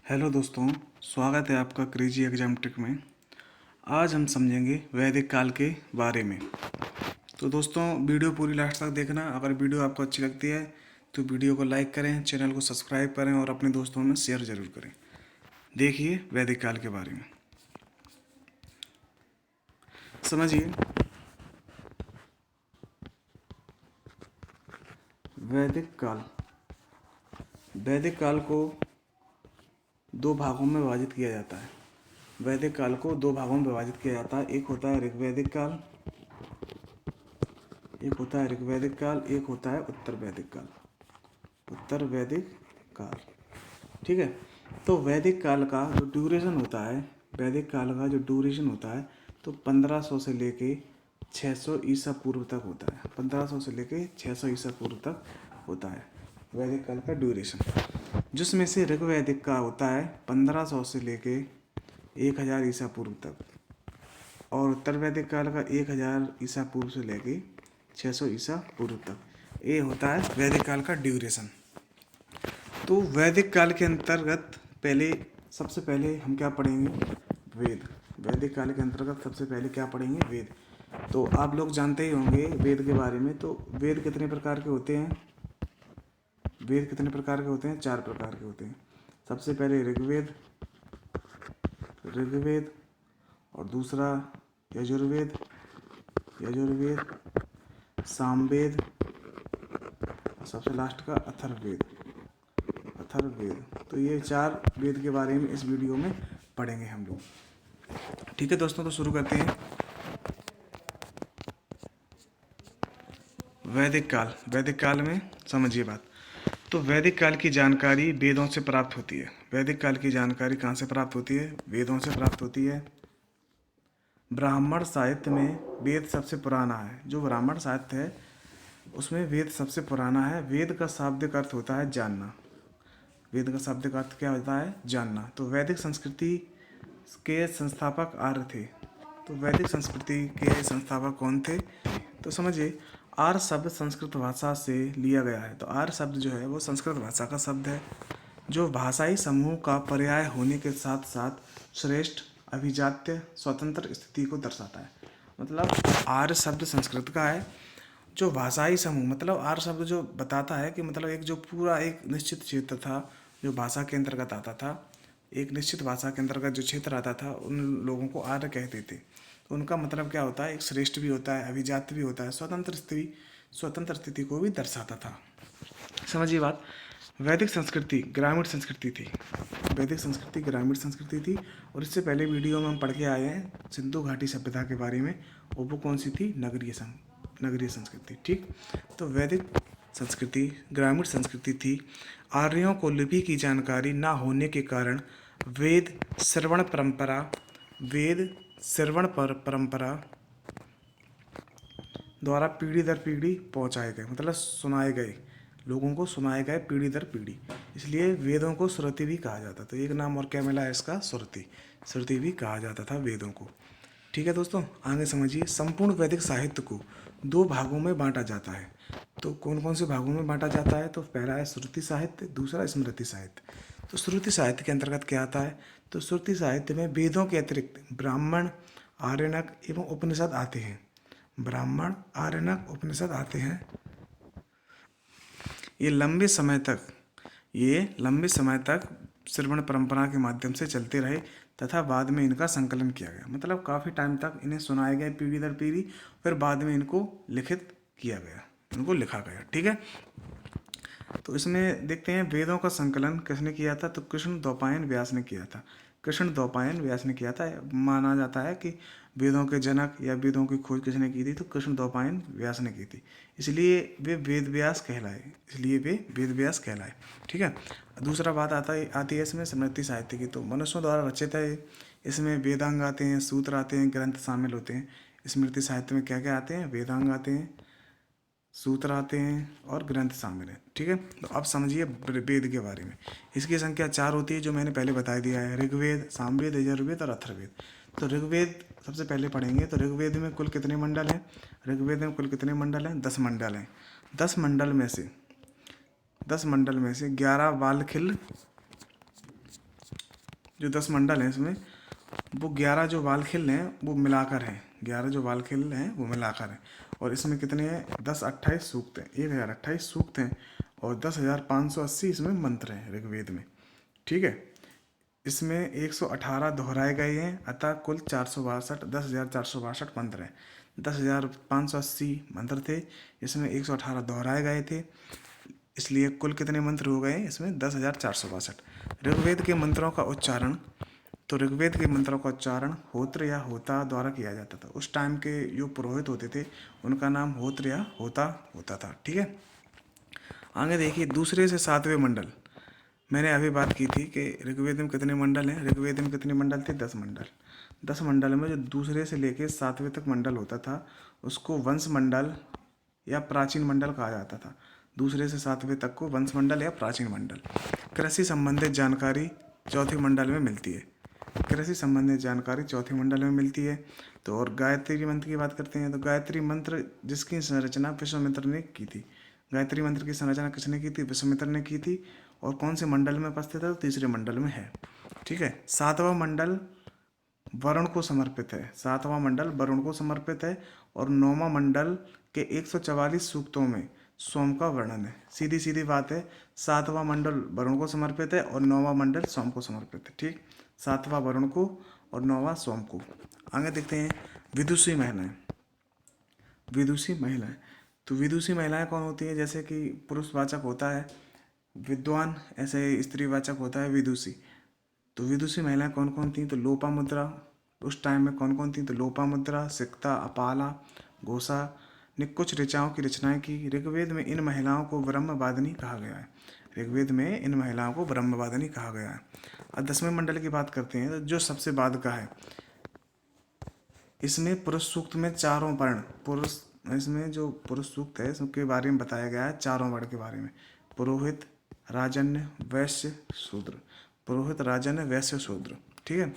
Hello दोस्तों, स्वागत है आपका क्रेजी एग्जाम ट्रिक में। आज हम समझेंगे वैदिक काल के बारे में। तो दोस्तों, वीडियो पूरी लास्ट तक देखना। अगर वीडियो आपको अच्छी लगती है तो वीडियो को लाइक करें, चैनल को सब्सक्राइब करें और अपने दोस्तों में शेयर ज़रूर करें। देखिए वैदिक काल के बारे में, समझिए। वैदिक काल, वैदिक काल को दो भागों में विभाजित किया जाता है। वैदिक काल को दो भागों में विभाजित किया जाता है। एक होता है ऋग्वैदिक काल, एक होता है ऋग्वैदिक काल, एक होता है उत्तर वैदिक काल। उत्तर वैदिक काल, ठीक है। तो वैदिक काल का जो ड्यूरेशन होता है, वैदिक काल का जो ड्यूरेशन होता है तो 1500 से लेके 600 ईसा पूर्व तक होता है। 1500 से लेके 600 ईसा पूर्व तक होता है वैदिक काल का ड्यूरेशन, जिसमें से ऋग्वैदिक का होता है 1500 से लेके 1000 ईसा पूर्व तक, और उत्तर वैदिक काल का 1000 ईसा पूर्व से लेके 600 ईसा पूर्व तक। ये होता है वैदिक काल का ड्यूरेशन। तो वैदिक काल के अंतर्गत सबसे पहले हम क्या पढ़ेंगे? वेद। वैदिक काल के अंतर्गत सबसे पहले क्या पढ़ेंगे? वेद। तो आप लोग जानते ही होंगे वेद के बारे में। तो वेद कितने प्रकार के होते हैं? वेद कितने प्रकार के होते हैं? 4 प्रकार के होते हैं। सबसे पहले ऋग्वेद, ऋग्वेद, और दूसरा यजुर्वेद, यजुर्वेद, सामवेद, सबसे लास्ट का अथर्ववेद, अथर्ववेद। तो ये 4 वेद के बारे में इस वीडियो में पढ़ेंगे हम लोग। ठीक है दोस्तों, तो शुरू करते हैं। वैदिक काल, वैदिक काल में समझिए बात। तो वैदिक काल की जानकारी वेदों से प्राप्त होती है। वैदिक काल की जानकारी कहाँ से प्राप्त होती है? वेदों से प्राप्त होती है। ब्राह्मण साहित्य में वेद सबसे पुराना है। जो ब्राह्मण साहित्य है उसमें वेद सबसे पुराना है। वेद का शाब्दिक अर्थ होता है जानना। वेद का शाब्दिक अर्थ क्या होता है? जानना। तो वैदिक संस्कृति के संस्थापक आर्य थे। तो वैदिक संस्कृति के संस्थापक कौन थे? तो समझिए, आर्य शब्द संस्कृत भाषा से लिया गया है। तो आर्य शब्द जो है वो संस्कृत भाषा का शब्द है, जो भाषाई समूह का पर्याय होने के साथ साथ श्रेष्ठ, अभिजात्य, स्वतंत्र स्थिति को दर्शाता है। मतलब आर्य शब्द संस्कृत का है, जो भाषाई समूह, मतलब आर्य शब्द जो बताता है कि मतलब एक जो पूरा एक निश्चित क्षेत्र था जो भाषा के अंतर्गत आता था, एक निश्चित भाषा के अंतर्गत जो क्षेत्र आता था उन लोगों को आर्य कहते थे। तो उनका मतलब क्या होता है? एक श्रेष्ठ भी होता है, अभिजात भी होता है, स्वतंत्र स्थिति को भी दर्शाता था। समझिए बात। वैदिक संस्कृति ग्रामीण संस्कृति थी। वैदिक संस्कृति ग्रामीण संस्कृति थी। और इससे पहले वीडियो में हम पढ़ के आए हैं सिंधु घाटी सभ्यता के बारे में, और वो कौन सी थी? नगरीय संस्कृति। ठीक। तो वैदिक संस्कृति ग्रामीण संस्कृति थी। आर्यों को लिपि की जानकारी ना होने के कारण वेद श्रवण परंपरा द्वारा पीढ़ी दर पीढ़ी पहुंचाए गए, मतलब सुनाए गए, लोगों को सुनाए गए पीढ़ी दर पीढ़ी। इसलिए वेदों को श्रुति भी कहा जाता था। एक नाम और क्या मिला है इसका? श्रुति। श्रुति भी कहा जाता था वेदों को। ठीक है दोस्तों, आगे समझिए। संपूर्ण वैदिक साहित्य को 2 भागों में बांटा जाता है। तो कौन कौन से भागों में बांटा जाता है? तो पहला है श्रुति साहित्य, दूसरा स्मृति साहित्य। तो श्रुति साहित्य के अंतर्गत क्या आता है? तो श्रुति साहित्य में वेदों के अतिरिक्त ब्राह्मण, आर्यनक एवं उपनिषद आते हैं। ब्राह्मण, आर्यनक, उपनिषद आते हैं। ये लंबे समय तक श्रवण परंपरा के माध्यम से चलते रहे तथा बाद में इनका संकलन किया गया। मतलब काफ़ी टाइम तक इन्हें सुनाए गए पीढ़ी दर पीढ़ी, फिर बाद में इनको लिखित किया गया, इनको लिखा गया। ठीक है। तो इसमें देखते हैं वेदों का संकलन किसने किया था? तो कृष्ण द्वैपायन व्यास ने किया था। कृष्ण द्वैपायन व्यास ने किया था। माना जाता है कि वेदों के जनक या वेदों की खोज किसने की थी? तो कृष्ण द्वैपायन व्यास ने की थी। इसलिए वे वेद व्यास कहलाए। ठीक है। दूसरा बात आती है इसमें स्मृति साहित्य की। तो मनुष्यों द्वारा रचित है। इसमें वेदांग आते हैं, सूत्र आते हैं, ग्रंथ शामिल होते हैं। स्मृति साहित्य में क्या क्या आते हैं? वेदांग आते हैं, सूत्र आते हैं और ग्रंथ शामिल हैं। ठीक है। तो अब समझिए वेद के बारे में। इसकी संख्या 4 होती है, जो मैंने पहले बता दिया है। ऋग्वेद, सामवेद, यजुर्वेद और अथर्ववेद। तो ऋग्वेद सबसे पहले पढ़ेंगे। तो ऋग्वेद में कुल कितने मंडल हैं? ऋग्वेद में कुल कितने मंडल हैं? 10 मंडल हैं। 10 मंडल में से 11 बालखिल जो 10 मंडल हैं इसमें, वो 11 जो वाल खिल हैं वो मिलाकर हैं, 11 जो वाल खिल हैं वो मिलाकर हैं। और इसमें कितने हैं, 1028 सूक्त हैं, 1028 सूक्त हैं और 10,580 इसमें मंत्र हैं ऋग्वेद में। ठीक है, इसमें 118 दोहराए गए हैं, अतः कुल 462 10,462 मंत्र हैं। 10,580 मंत्र थे, इसमें 118 दोहराए गए थे, इसलिए कुल कितने मंत्र हो गए इसमें, 10,462। ऋग्वेद के मंत्रों का उच्चारण, तो ऋग्वेद के मंत्रों का उच्चारण होत्र या होता द्वारा किया जाता था। उस टाइम के जो पुरोहित होते थे उनका नाम होत्र या होता होता था। ठीक है, आगे देखिए दूसरे से सातवें मंडल। मैंने अभी बात की थी कि ऋग्वेद में कितने मंडल हैं, ऋग्वेद में कितने मंडल थे, 10 मंडल। 10 मंडल में जो दूसरे से लेकर सातवें तक मंडल होता था उसको वंश मंडल या प्राचीन मंडल कहा जाता था। दूसरे से सातवें तक को वंश मंडल या प्राचीन मंडल। कृषि संबंधित जानकारी चौथे मंडल में मिलती है, कृषि संबंधित जानकारी चौथे मंडल में मिलती है। तो और गायत्री मंत्र की बात करते हैं, तो गायत्री मंत्र जिसकी संरचना विश्वामित्र ने की थी, गायत्री मंत्र की संरचना किसने की थी, विश्वामित्र ने की थी। और कौन से मंडल में उपस्थित है, तो तीसरे मंडल में है। ठीक है, सातवां मंडल वरुण को समर्पित है, सातवां मंडल वरुण को समर्पित है। और नौवां मंडल के 144 सूक्तों में सोम का वर्णन है। सीधी सीधी बात है, सातवां मंडल वरुण को समर्पित है और नौवां मंडल सोम को समर्पित है। ठीक, सातवां वरुण को और नौवां सोम को। आगे देखते हैं विदुषी महिलाएं। विदुषी महिलाएं, तो विदुषी महिलाएं कौन होती हैं, जैसे कि पुरुषवाचक होता है विद्वान, ऐसे स्त्रीवाचक होता है विदुषी। तो विदुषी महिलाएं कौन कौन थी, तो लोपामुद्रा, उस टाइम में कौन कौन थी, तो लोपामुद्रा, सिक्ता, अपाला, घोषा ने कुछ ऋचाओं की रचनाएं की। ऋग्वेद में इन महिलाओं को ब्रह्मवादिनी कहा गया है, ऋग्वेद में इन महिलाओं को ब्रह्मवादिनी कहा गया है। अब 10वें मंडल की बात करते हैं, तो जो सबसे बाद का है, इसमें पुरुष सूक्त में चारों वर्ण, पुरुष, इसमें जो पुरुष सूक्त है उसके बारे में बताया गया है, चारों वर्ण के बारे में, पुरोहित, राजन्य, वैश्य, शूद्र, पुरोहित, राजन्य, वैश्य, शूद्र। ठीक है,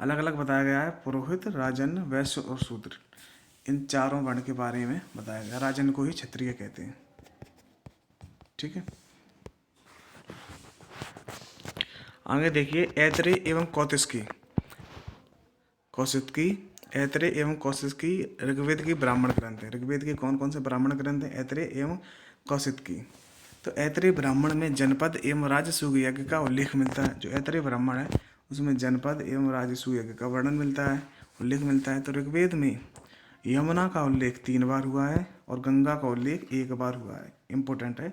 अलग अलग बताया गया है, पुरोहित, राजन्य, वैश्य और शूद्र, इन चारों वर्ण के बारे में बताया गया। राजन्य को ही क्षत्रिय कहते हैं। ठीक है, आगे देखिए ऐतरेय एवं कौतिकी, कौशिकी, ऐतरेय एवं कौशिकी ऋग्वेद की ब्राह्मण ग्रंथ है। ऋग्वेद के कौन कौन से ब्राह्मण ग्रंथ हैं, ऐतरेय एवं कौशिकी। तो ऐतरेय ब्राह्मण में जनपद एवं राजसूय यज्ञ का उल्लेख मिलता है। जो ऐतरेय ब्राह्मण है उसमें जनपद एवं राजसूय यज्ञ का वर्णन मिलता है, उल्लेख मिलता है। तो ऋग्वेद में यमुना का उल्लेख 3 बार हुआ है और गंगा का उल्लेख 1 बार हुआ है। इंपॉर्टेंट है,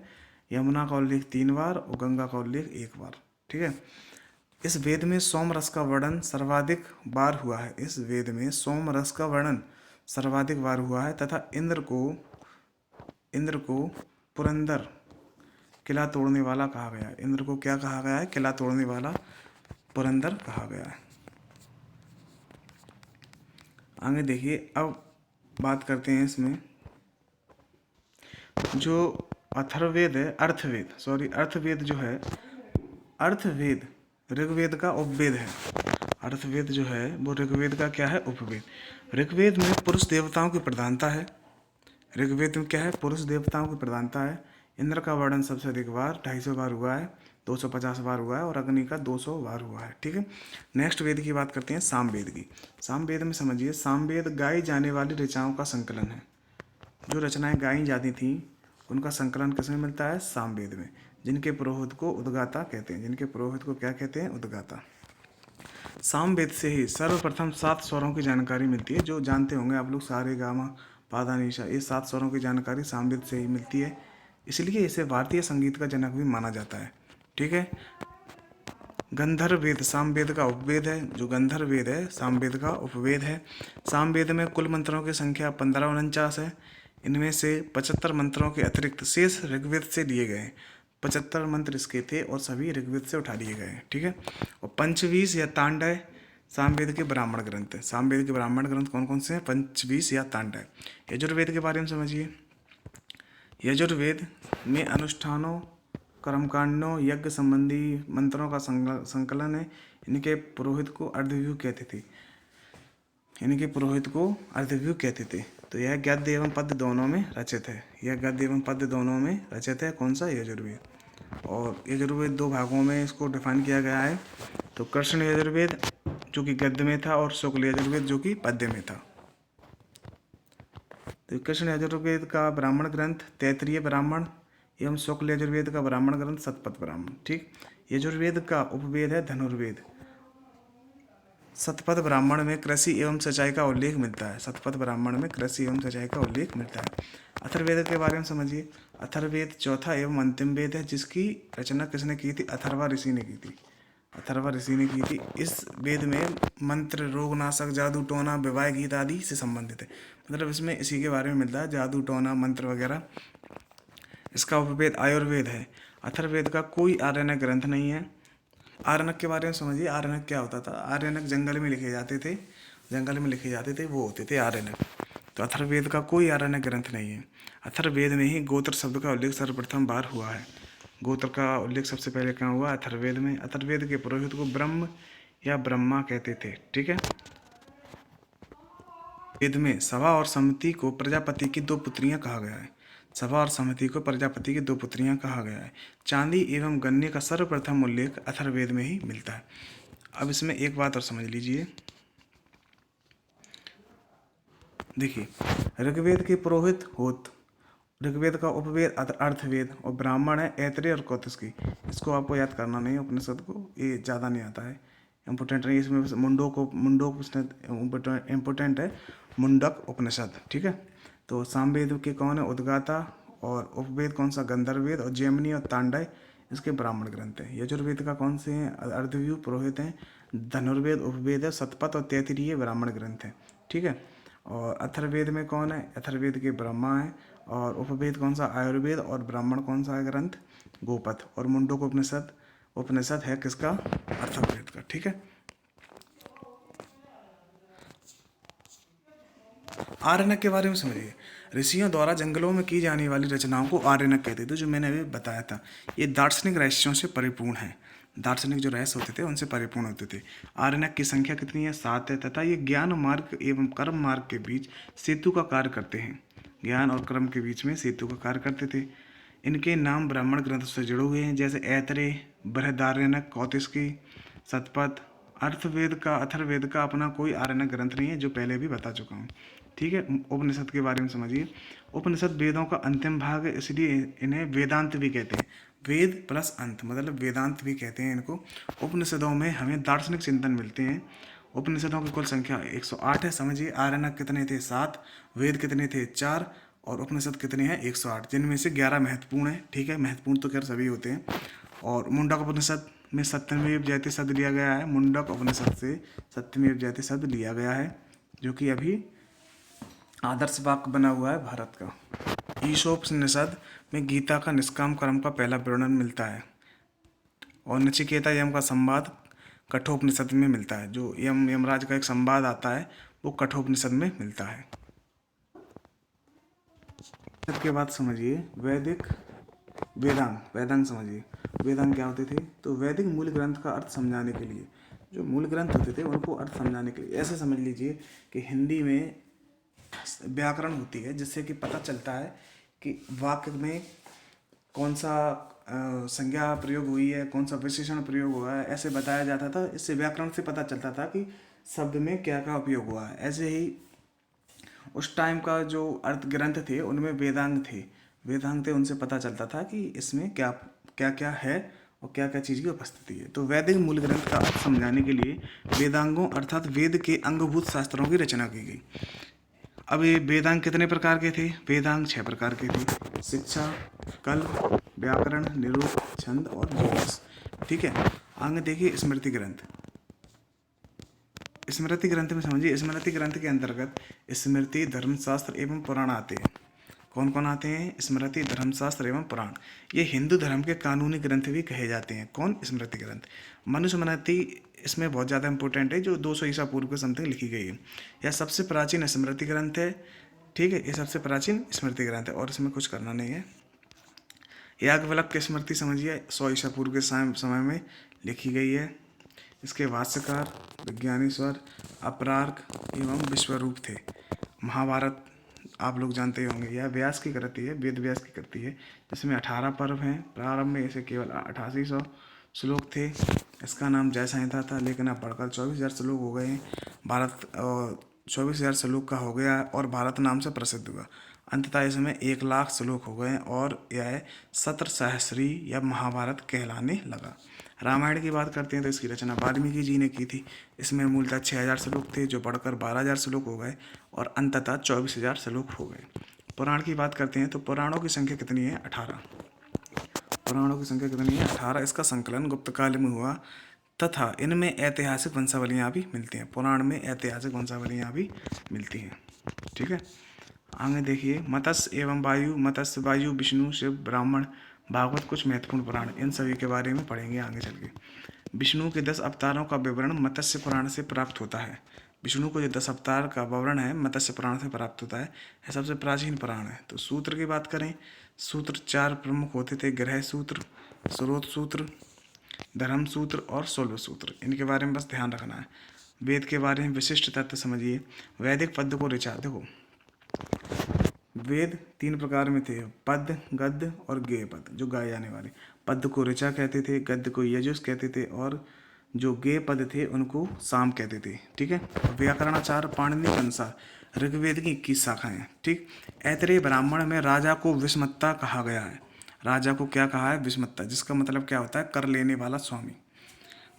यमुना का उल्लेख 3 बार और गंगा का उल्लेख 1 बार। ठीक है, इस वेद में सोम रस का वर्णन सर्वाधिक बार हुआ है, इस वेद में सोम रस का वर्णन सर्वाधिक बार हुआ है। तथा इंद्र को पुरंदर, किला तोड़ने वाला कहा गया है। इंद्र को क्या कहा गया है, किला तोड़ने वाला, पुरंदर कहा गया है। आगे देखिए, अब बात करते हैं इसमें जो अथर्ववेद है, अर्थवेद जो है, अर्थवेद ऋग्वेद का उपवेद है। अर्थवेद जो है वो ऋग्वेद का क्या है, उपवेद। ऋग्वेद में पुरुष देवताओं की प्रधानता है, ऋग्वेद में क्या है, पुरुष देवताओं की प्रधानता है। इंद्र का वर्णन सबसे अधिक बार 250 बार हुआ है, 250 बार हुआ है और अग्नि का 200 बार हुआ है। ठीक है, नेक्स्ट वेद की बात करते हैं, सामवेद की। सामवेद में समझिए, सामवेद गाई जाने वाली ऋचाओं का संकलन है। जो रचनाएं गाई जाती थी उनका संकलन किसमें मिलता है, सामवेद में, जिनके पुरोहित को उद्गाता कहते हैं, जिनके पुरोहित को क्या कहते हैं, उद्गाता। सामवेद से ही सर्वप्रथम 7 स्वरों की जानकारी मिलती है। जो जानते होंगे आप लोग, सारे गामा पादा निशा, ये 7 स्वरों की जानकारी सामवेद से ही मिलती है, इसलिए इसे भारतीय संगीत का जनक भी माना जाता है। ठीक है, गंधर्व वेद सामवेद का उपवेद है। जो गंधर्व वेद है सामवेद का उपवेद है। सामवेद में कुल मंत्रों की संख्या 1549 है। इनमें से 75 मंत्रों के अतिरिक्त शेष ऋग्वेद से लिए गए हैं। 75 मंत्र इसके थे और सभी ऋग्वेद से उठा लिए गए हैं। ठीक है, और पंचवीस या तांडय सामवेद के ब्राह्मण ग्रंथ है। सामवेद के ब्राह्मण ग्रंथ कौन कौन से हैं, पंचवीस या तांडय। यजुर्वेद के बारे में समझिए, यजुर्वेद में अनुष्ठानों, कर्मकांडों, यज्ञ संबंधी मंत्रों का संकलन है। इनके पुरोहित को अर्धव्यू कहते थे, इनके पुरोहित को अर्धव्यू कहते थे। तो यह गद्य एवं पद्य दोनों में रचित है, यह गद्य एवं पद्य दोनों में रचित है। कौन सा, यजुर्वेद। और यजुर्वेद 2 भागों में इसको डिफाइन किया गया है। तो कृष्ण यजुर्वेद जो कि गद्य में था और शुक्ल यजुर्वेद जो कि पद्य में था। तो कृष्ण यजुर्वेद का ब्राह्मण ग्रंथ तैत्तिरीय ब्राह्मण एवं शुक्ल यजुर्वेद का ब्राह्मण ग्रंथ शतपथ ब्राह्मण। ठीक। यजुर्वेद का उपवेद है धनुर्वेद। शतपथ ब्राह्मण में कृषि एवं सिंचाई का उल्लेख मिलता है। शतपथ ब्राह्मण में कृषि एवं सिंचाई का उल्लेख मिलता है। अथर्ववेद के बारे में समझिए। अथर्ववेद चौथा एवं अंतिम वेद है जिसकी रचना किसने की थी? अथर्वा ऋषि ने की थी। अथर्वा ऋषि ने की थी। इस वेद में मंत्र, रोगनाशक, जादू टोना, विवाह गीत आदि से संबंधित है। मतलब इसमें इसी के बारे में मिलता है, जादू टोना, मंत्र वगैरह। इसका उपवेद आयुर्वेद है। अथर्ववेद का कोई आर्यनक ग्रंथ नहीं है। आर्यनक के बारे में समझिए। आर्यनक क्या होता था? आर्यनक जंगल में लिखे जाते थे, जंगल में लिखे जाते थे, वो होते थे आर्यनक। तो अथर्ववेद का कोई आर्यनक ग्रंथ नहीं है। अथर्ववेद में ही गोत्र शब्द का उल्लेख सर्वप्रथम बार हुआ है। गोत्र का उल्लेख सबसे पहले कहाँ हुआ? अथर्ववेद में। अथर्ववेद के पुरोहित को ब्रह्म या ब्रह्मा कहते थे। ठीक है। वेद में सभा और समिति को प्रजापति की दो पुत्रियां कहा गया है। सभा और समिति को प्रजापति की दो पुत्रियां कहा गया है। चांदी एवं गन्ने का सर्वप्रथम उल्लेख अथर्ववेद में ही मिलता है। अब इसमें एक बात और समझ लीजिए। देखिए, ऋग्वेद के पुरोहित होत, ऋग्वेद का उपवेद अर्थवेद और ब्राह्मण है ऐत्रेय और कौतिकी। इसको आपको याद करना नहीं है, उपनिषद को, ये ज़्यादा नहीं आता है, इम्पोर्टेंट नहीं। इसमें मुंडक उपनिषद इम्पोर्टेंट है, मुंडक उपनिषद। ठीक है। तो सामवेद के कौन है? उद्गाता। और उपवेद कौन सा? गंधर्ववेद। और जैमिनी और तांडय इसके ब्राह्मण ग्रंथ हैं। यजुर्वेद का कौन से हैं? अर्धव्यू पुरोहित हैं। धनुर्वेद उपवेद है। शतपथ और तैत्तिरीय ब्राह्मण ग्रंथ हैं। ठीक है। और अथर्ववेद में कौन है? अथर्ववेद के ब्रह्मा है। और उपवेद कौन सा? आयुर्वेद। और ब्राह्मण कौन सा है ग्रंथ? गोपथ। और मुंडक उपनिषद उपनिषद है किसका? अथर्ववेद का। ठीक है। आर्यनक के बारे में समझिए। ऋषियों द्वारा जंगलों में की जाने वाली रचनाओं को आर्यनक कहते थे, जो मैंने अभी बताया था। ये दार्शनिक रहस्यों से परिपूर्ण है। दार्शनिक जो रहस्य होते थे उनसे परिपूर्ण होते थे। आर्यनक की संख्या कितनी है? 7 है। तथा ये ज्ञान मार्ग एवं कर्म मार्ग के बीच सेतु का कार्य करते हैं। ज्ञान और कर्म के बीच में सेतु का कार्य करते थे। इनके नाम ब्राह्मण ग्रंथों से जुड़े हुए हैं, जैसे ऐतरेय, बृहदारण्यक, कौतिकी, शतपथ। अथर्ववेद का अपना कोई आर्यनक ग्रंथ नहीं है, जो पहले भी बता चुका हूँ। ठीक है। उपनिषद के बारे में समझिए। उपनिषद वेदों का अंतिम भाग है, इसलिए इन्हें वेदांत भी कहते हैं। वेद प्लस अंत मतलब वेदांत भी कहते हैं इनको। उपनिषदों में हमें दार्शनिक चिंतन मिलते हैं। उपनिषदों की कुल संख्या 108 है। समझिए, आर्यनक कितने थे? 7। वेद कितने थे? 4। और उपनिषद कितने हैं? 108, जिनमें से 11 महत्वपूर्ण है। ठीक है। महत्वपूर्ण तो खैर सभी होते हैं। और मुंडक उपनिषद में सत्यमेव जयते शब्द लिया गया है। मुंडक उपनिषद से सत्यमेव जयते शब्द लिया गया है, जो कि अभी आदर्श वाक्य बना हुआ है भारत का। ईशोपनिषद में गीता का निष्काम कर्म का पहला वर्णन मिलता है। और नचिकेता यम का संवाद कठोपनिषद में मिलता है। जो यमराज का एक संवाद आता है वो कठोपनिषद में मिलता है। इसके बाद समझिए वैदिक वेदांग। वेदांग समझिए। वेदांग क्या होते थे? तो वैदिक मूल ग्रंथ का अर्थ समझाने के लिए, जो मूल ग्रंथ होते थे उनको अर्थ समझाने के लिए, ऐसे समझ लीजिए कि हिंदी में व्याकरण होती है, जिससे कि पता चलता है कि वाक्य में कौन सा संज्ञा प्रयोग हुई है, कौन सा विशेषण प्रयोग हुआ है, ऐसे बताया जाता था। इससे व्याकरण से पता चलता था कि शब्द में क्या क्या उपयोग हुआ है। ऐसे ही उस टाइम का जो अर्थ ग्रंथ थे उनमें वेदांग थे, उनसे पता चलता था कि इसमें क्या क्या क्या है और क्या क्या चीज़ की उपस्थिति है। तो वैदिक मूल ग्रंथ का अर्थ समझाने के लिए वेदांगों अर्थात वेद के अंगभूत शास्त्रों की रचना की गई। अब ये वेदांग कितने प्रकार के थे? वेदांग 6 प्रकार के थे। शिक्षा, कल्प, व्याकरण, निरूप, छंद और ज्योतिष। ठीक है। आगे देखिए स्मृति ग्रंथ। स्मृति ग्रंथ में समझिए, स्मृति ग्रंथ के अंतर्गत स्मृति, धर्मशास्त्र एवं पुराण आते हैं। कौन कौन आते हैं? स्मृति, धर्मशास्त्र एवं पुराण। ये हिंदू धर्म के कानूनी ग्रंथ भी कहे जाते हैं। कौन? स्मृति ग्रंथ। मनुस्मृति इसमें बहुत ज़्यादा इंपॉर्टेंट है, जो 200 ईसा पूर्व के समथिंग लिखी गई है। यह सबसे प्राचीन स्मृति ग्रंथ है। ठीक है। ये सबसे प्राचीन स्मृति ग्रंथ है और इसमें कुछ करना नहीं है। याज्ञवल्क्य की स्मृति समझिए, 100 ईसा पूर्व के समय में लिखी गई है। इसके भाष्यकार विज्ञानेश्वर, अपरार्क एवं विश्वरूप थे। महाभारत आप लोग जानते ही होंगे। यह व्यास की कृति है, वेद व्यास की कृति है, जिसमें 18 पर्व हैं। प्रारंभ में इसे केवल 8800 श्लोक थे। इसका नाम जय संहिता था, लेकिन अब बढ़कर 24,000 श्लोक हो गए हैं। भारत 24,000 श्लोक का हो गया और भारत नाम से प्रसिद्ध हुआ। अंततः इसमें 1,00,000 श्लोक हो गए हैं और यह सत्रसहस्री या महाभारत कहलाने लगा। रामायण की बात करते हैं तो इसकी रचना वाल्मीकि जी ने की थी। इसमें मूलतः 6,000 श्लोक थे जो बढ़कर 12,000 श्लोक हो गए और अंततः 24,000 श्लोक हो गए। पुराण की बात करते हैं तो पुराणों की संख्या कितनी है? 18। पुराणों की संख्या कितनी है? 18। इसका संकलन गुप्त काल में हुआ तथा इनमें ऐतिहासिक वंशावलियाँ भी मिलती हैं। पुराण में ऐतिहासिक वंशावलियाँ भी मिलती हैं। ठीक है, आगे देखिए मत्स्य एवं वायु, मत्स्य, वायु, विष्णु, शिव, ब्राह्मण, भागवत कुछ महत्वपूर्ण पुराण, इन सभी के बारे में पढ़ेंगे आगे चल के। विष्णु के 10 अवतारों का विवरण मत्स्य पुराण से प्राप्त होता है। विष्णु को जो 10 अवतार का विवरण है मत्स्य पुराण से प्राप्त होता है। यह सबसे प्राचीन पुराण है। तो सूत्र की बात करें, सूत्र 4 प्रमुख होते थे। गृह सूत्र, स्रोत सूत्र, धर्म सूत्र और शोल्व सूत्र। इनके बारे में बस ध्यान रखना है। वेद के बारे में विशिष्ट तथ्य समझिए। वैदिक पद्य को ऋचा, देखो वेद 3 प्रकार में थे, पद्य, गद्य और गेय पद, जो गाए जाने वाले। पद्य को ऋचा कहते थे, गद्य को यजुष कहते थे और जो गेय पद थे उनको साम कहते थे। ठीक है, व्याकरणाचार्य पाणिनि के अनुसार ऋग्वेद की 21 शाखाएं हैं। ठीक, ऐतरेय ब्राह्मण में राजा को विस्मत्ता कहा गया है। राजा को क्या कहा है? विस्मत्ता, जिसका मतलब क्या होता है? कर लेने वाला स्वामी।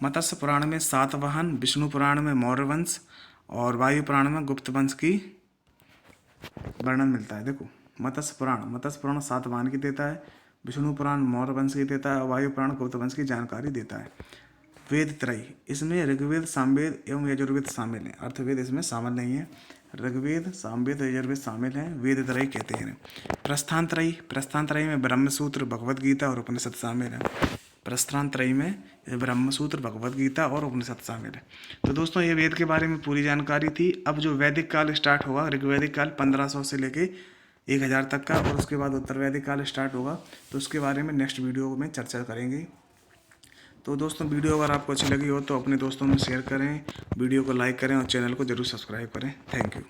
मत्स्य पुराण में सातवाहन, विष्णु पुराण में मौर्य वंश और वायु पुराण में गुप्त वंश की वर्णन मिलता है। देखो मत्स्य पुराण सातवाहन की देता है, विष्णु पुराण मौर्य वंश की देता है और वायु पुराण गुप्त वंश की जानकारी देता है। वेद त्रयी, इसमें ऋग्वेद, सामवेद एवं यजुर्वेद शामिल हैं। अर्थवेद इसमें शामिल नहीं है। ऋग्वेद, सामवेद, यजुर्वेद शामिल हैं, वेद त्रयी कहते हैं। प्रस्थान त्रयी में ब्रह्मसूत्र, भगवद गीता और उपनिषद शामिल हैं। प्रस्थान त्रयी में ब्रह्मसूत्र, भगवद गीता और उपनिषद शामिल है। तो दोस्तों ये वेद के बारे में पूरी जानकारी थी। अब जो वैदिक काल स्टार्ट होगा, ऋग्वैदिक काल 1500 से लेके 1000 तक का, और उसके बाद उत्तर वैदिक काल स्टार्ट होगा, तो उसके बारे में नेक्स्ट वीडियो में चर्चा करेंगे। तो दोस्तों वीडियो अगर आपको अच्छी लगी हो तो अपने दोस्तों में शेयर करें, वीडियो को लाइक करें और चैनल को जरूर सब्सक्राइब करें। Thank you.